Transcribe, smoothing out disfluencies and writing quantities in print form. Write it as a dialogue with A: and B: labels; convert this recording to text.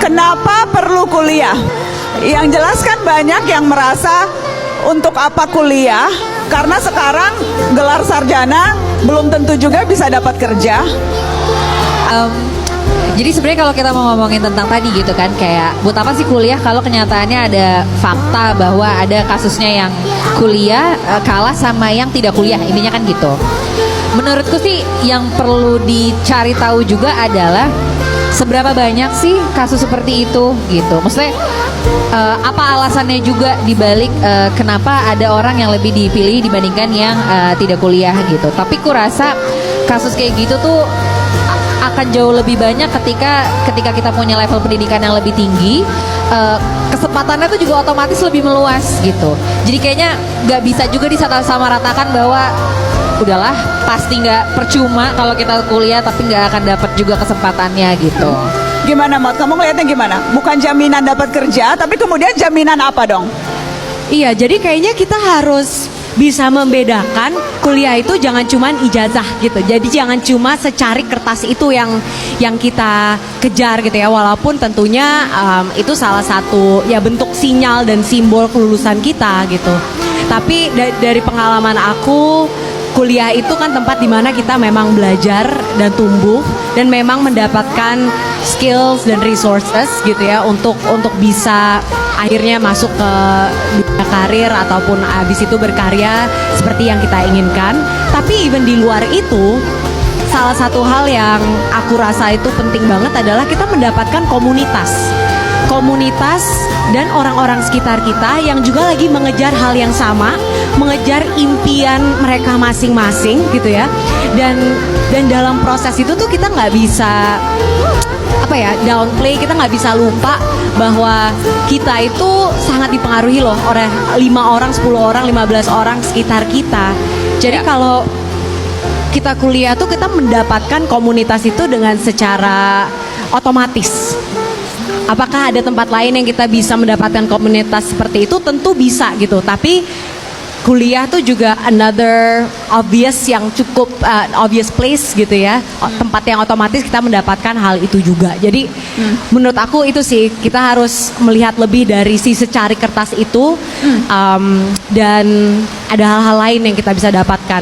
A: Kenapa perlu kuliah? Yang jelas kan banyak yang merasa untuk apa kuliah? Karena sekarang gelar sarjana belum tentu juga bisa dapat kerja.
B: Jadi sebenarnya kalau kita mau ngomongin tentang tadi gitu kan, kayak buat apa sih kuliah kalau kenyataannya ada fakta bahwa ada kasusnya yang kuliah kalah sama yang tidak kuliah, intinya kan gitu. Menurutku sih yang perlu dicari tahu juga adalah seberapa banyak sih kasus seperti itu gitu. Maksudnya apa alasannya juga dibalik kenapa ada orang yang lebih dipilih dibandingkan yang tidak kuliah gitu. Tapi ku rasa kasus kayak gitu tuh akan jauh lebih banyak ketika kita punya level pendidikan yang lebih tinggi, kesempatannya tuh juga otomatis lebih meluas gitu. Jadi kayaknya nggak bisa juga disamaratakan bahwa udahlah pasti nggak percuma kalau kita kuliah tapi nggak akan dapat juga kesempatannya gitu.
A: Gimana Mot? Kamu ngeliatnya gimana? Bukan jaminan dapat kerja, tapi kemudian jaminan apa dong?
C: Iya, jadi kayaknya kita harus bisa membedakan kuliah itu jangan cuman ijazah gitu. Jadi jangan cuma secari kertas itu yang kita kejar gitu ya. Walaupun tentunya itu salah satu ya bentuk sinyal dan simbol kelulusan kita gitu. Tapi dari pengalaman aku, kuliah itu kan tempat dimana kita memang belajar dan tumbuh dan memang mendapatkan skills dan resources gitu ya untuk bisa akhirnya masuk ke dunia karir ataupun abis itu berkarya seperti yang kita inginkan. Tapi even di luar itu, salah satu hal yang aku rasa itu penting banget adalah kita mendapatkan komunitas dan orang-orang sekitar kita yang juga lagi mengejar hal yang sama, mengejar impian mereka masing-masing gitu ya. Dan dalam proses itu tuh kita nggak bisa downplay, kita nggak bisa lupa bahwa kita itu sangat dipengaruhi loh oleh 5 orang, 10 orang, 15 orang sekitar kita. Jadi kalau kita kuliah tuh kita mendapatkan komunitas itu dengan secara otomatis. Apakah ada tempat lain yang kita bisa mendapatkan komunitas seperti itu? Tentu bisa gitu. Tapi kuliah tuh juga another obvious yang cukup obvious place gitu ya. Tempat yang otomatis kita mendapatkan hal itu juga. Jadi menurut aku itu sih kita harus melihat lebih dari si secari kertas itu dan ada hal-hal lain yang kita bisa dapatkan.